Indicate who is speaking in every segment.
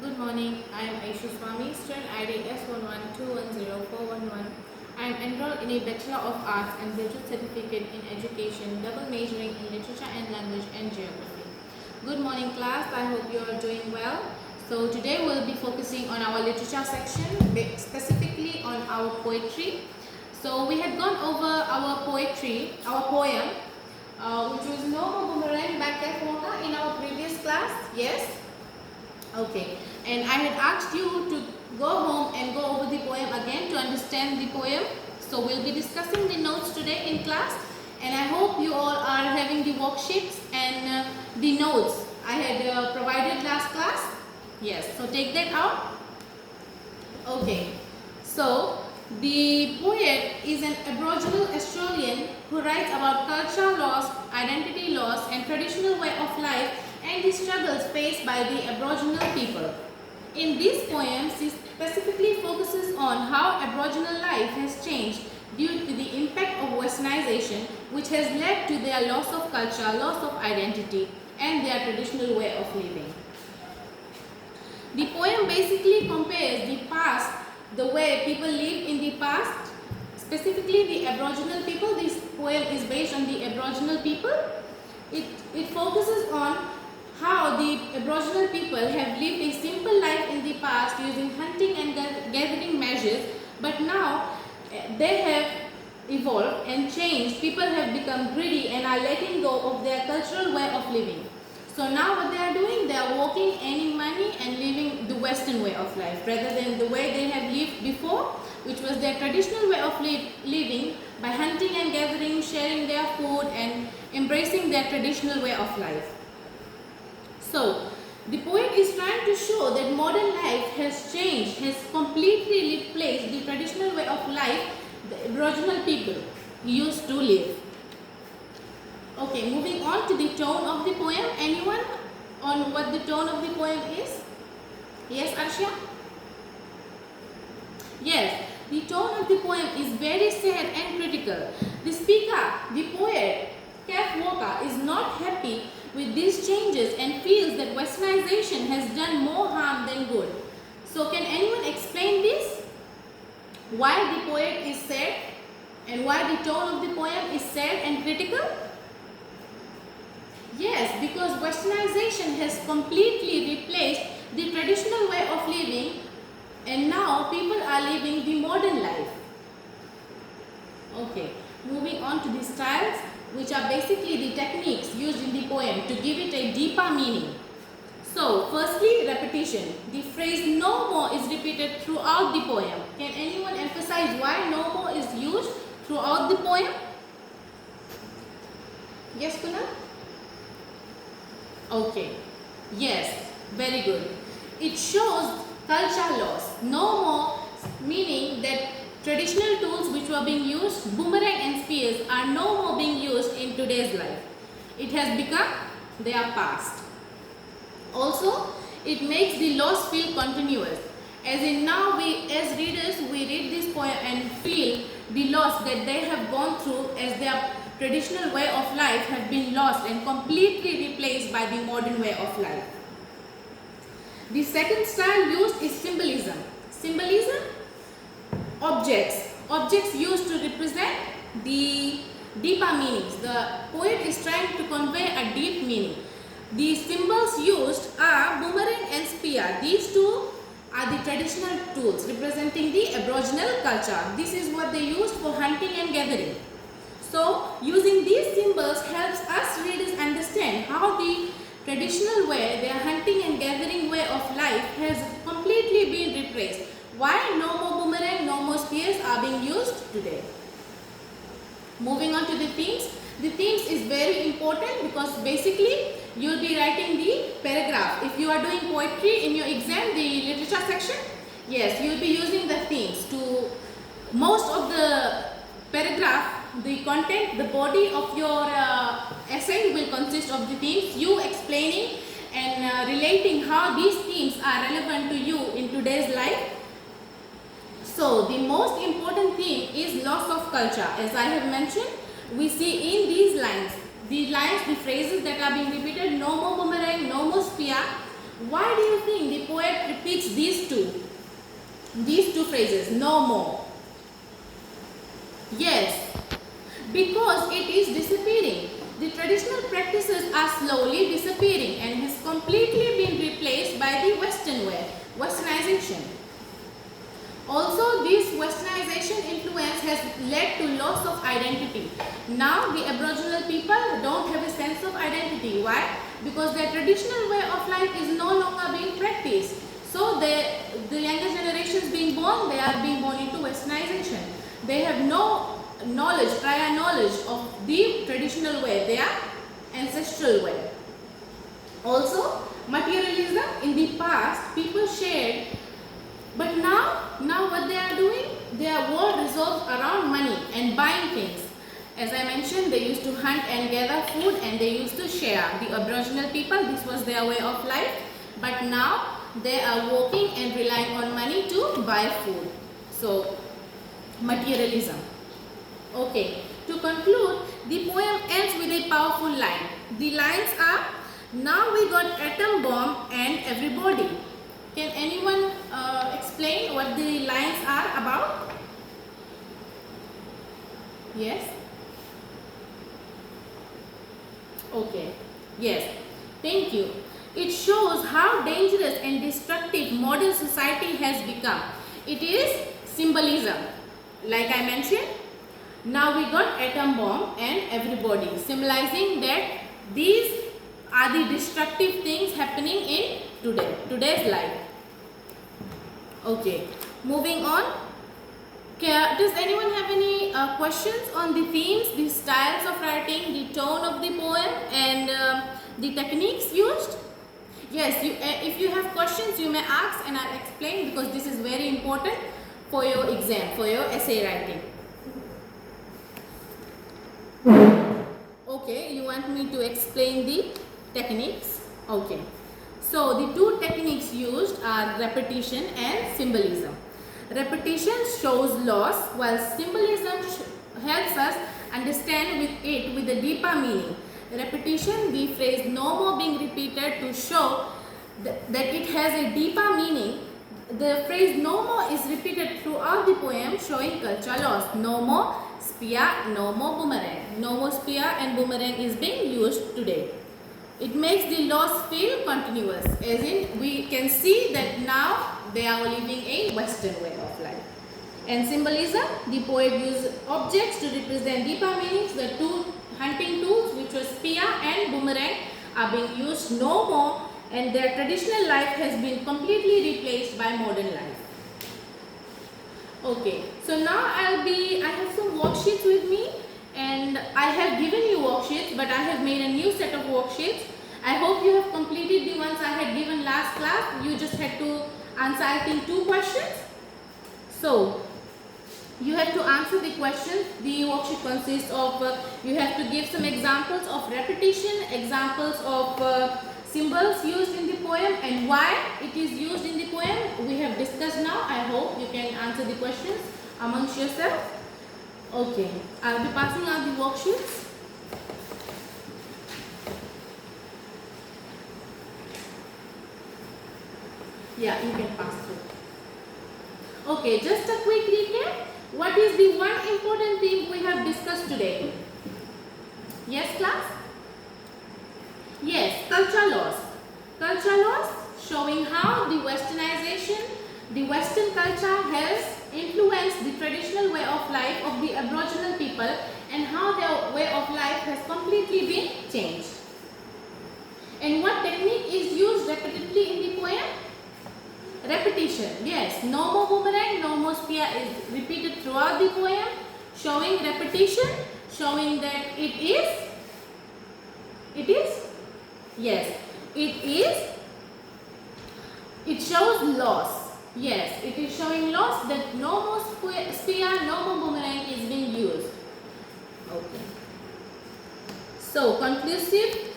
Speaker 1: Good morning. I am Aisha Swami, student ID S112104111. I am enrolled in a Bachelor of Arts and Graduate Certificate in Education, double majoring in Literature and Language and Geography. Good morning, class. I hope you are doing well. So today we'll be focusing on our literature section, specifically on our poetry. So we had gone over our poem, which was No More Boomerang by Kev Walker in our previous class. Yes? Okay, and I had asked you to go home and go over the poem again to understand the poem. So we'll be discussing the notes today in class, and I hope you all are having the worksheets and the notes I had provided last class. Yes, so take that out. Okay, so the poet is an Aboriginal Australian who writes about culture loss, identity loss, and traditional way of life and the struggles faced by the Aboriginal people. In these poems, he specifically focuses on how Aboriginal life has changed due to the impact of westernization, which has led to their loss of culture, loss of identity, and their traditional way of living. The poem basically compares the past, the way people lived in the past, specifically the Aboriginal people. This poem is based on the Aboriginal people. It focuses on how the Aboriginal people have lived a simple life in the past using hunting and gathering measures, but now they have evolved and changed. People have become greedy and are letting go of their cultural way of living. So now what they are doing, they are working, earning money and living the Western way of life rather than the way they have lived before, which was their traditional way of living by hunting and gathering, sharing their food and embracing their traditional way of life. So, the poet is trying to show that modern life has changed, has completely replaced the traditional way of life the Aboriginal people used to live. Okay, moving on to the tone of the poem. Anyone on what the tone of the poem is? Yes, Arshia? Yes, the tone of the poem is very sad and critical. The speaker, the poet, Kev Walker, is not happy with these changes and feels that westernization has done more harm than good. So can anyone explain this? Why the poet is sad and why the tone of the poem is sad and critical? Yes, because westernization has completely replaced the traditional way of living and now people are living the modern life. Okay, moving on to the styles, which are basically the techniques used in the poem to give it a deeper meaning. So, firstly, repetition. The phrase no more is repeated throughout the poem. Can anyone emphasize why no more is used throughout the poem? Yes, Kunal? Okay. Yes, very good. It shows culture loss. No more meaning that traditional tools which were being used, boomerang and spears, are no more being used in today's life. It has become their past. Also, it makes the loss feel continuous. As in now, as readers, we read this poem and feel the loss that they have gone through as their traditional way of life have been lost and completely replaced by the modern way of life. The second style used is symbolism. Symbolism, objects used to represent the deeper meanings. The poet is trying to convey a deep meaning. The symbols used are boomerang and spear. These two are the traditional tools representing the Aboriginal culture. This is what they used for hunting and gathering. So, using these symbols helps us readers understand how the traditional way, their hunting and gathering way of life has completely been replaced. Why no more boomerang, no more spears are being used today. Moving on to the themes. The themes is very important because basically you will be writing the paragraph. If you are doing poetry in your exam, the literature section, yes, you will be using the themes. To most of the paragraph, the content, the body of your essay will consist of the themes, you explaining and relating how these themes are relevant to you in today's life. So, the most important theme is loss of culture. As I have mentioned, we see in these lines, the phrases that are being repeated, no more boomerang, no more spear. Why do you think the poet repeats these two phrases, no more. Yes, because it is disappearing. The traditional practices are slowly disappearing and has completely been replaced by the Western way, Westernization. Also, this Westernization influence has led to loss of identity. Now, the Aboriginal people don't have a sense of identity. Why? Because their traditional way of life is no longer being practiced. So, the younger generations being born, they are being born into Westernization. They have no prior knowledge of the traditional way, their ancestral way. Also, materialism in the past, people shared, but now what they are doing, their world revolves around money and buying things. As I mentioned, they used to hunt and gather food and they used to share. The Aboriginal people, this was their way of life, but now they are working and relying on money to buy food. So, materialism. Okay, to conclude, the poem ends with a powerful line. The lines are, now we got atom bomb and everybody. Can anyone explain what the lines are about? Yes? Okay, yes, thank you. It shows how dangerous and destructive modern society has become. It is symbolism. Like I mentioned, now we got atom bomb and everybody, symbolizing that these are the destructive things happening in today's life. Okay, moving on. Does anyone have any questions on the themes, the styles of writing, the tone of the poem and the techniques used? Yes, if you have questions you may ask and I'll explain, because this is very important for your exam, for your essay writing. Okay, you want me to explain the techniques? Okay. So, the two techniques used are repetition and symbolism. Repetition shows loss, while symbolism helps us understand with a deeper meaning. Repetition, the phrase no more being repeated to show that it has a deeper meaning. The phrase no more is repeated throughout the poem, showing culture loss. No more spear, no more boomerang. No more spear and boomerang is being used today. It makes the loss feel continuous, as in we can see that now they are living a Western way of life. And symbolism, the poet used objects to represent deeper meanings. The two hunting tools, which were spear and boomerang, are being used no more, and their traditional life has been completely replaced by modern life. Okay, so now I have some worksheets with me, and I have given you worksheets, but I have made a new set of worksheets. I hope you have completed the ones I had given last class. You just had to answer, I think, 2 questions. So, you have to answer the questions. The worksheet consists of, you have to give some examples of repetition, examples of symbols used in the poem and why it is used in the poem. We have discussed now. I hope you can answer the questions amongst yourself. Okay, I will be passing out the worksheets. Yeah, you can pass through. Okay, just a quick recap. What is the one important thing we have discussed today? Yes, class? Yes, culture loss. Culture loss, showing how the Westernization, the Western culture has influenced the traditional way of life of the Aboriginal people and how their way of life has completely been changed. And what technique is used repetitively in the poem? Repetition. Yes, no more boomerang, no more spear is repeated throughout the poem, showing repetition, showing that it is, yes, it shows loss. Yes, it is showing loss, that no more spear, no more boomerang is being used. Okay. So, conclusively,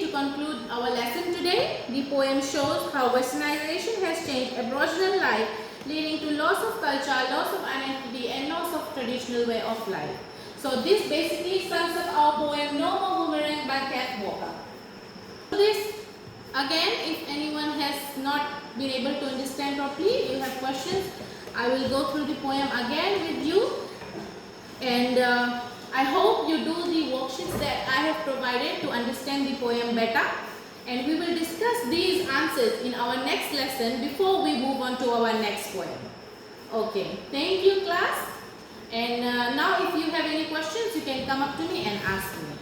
Speaker 1: to conclude our lesson today, the poem shows how Westernization has changed Aboriginal life, leading to loss of culture, loss of identity and loss of traditional way of life. So this basically sums up our poem No More Boomerang by Kath Walker. Again, if anyone has not been able to understand properly, you have questions, I will go through the poem again with you, and I hope you do the worksheets that I have provided to understand the poem better, and we will discuss these answers in our next lesson before we move on to our next poem. Okay, thank you class, and now if you have any questions, you can come up to me and ask me.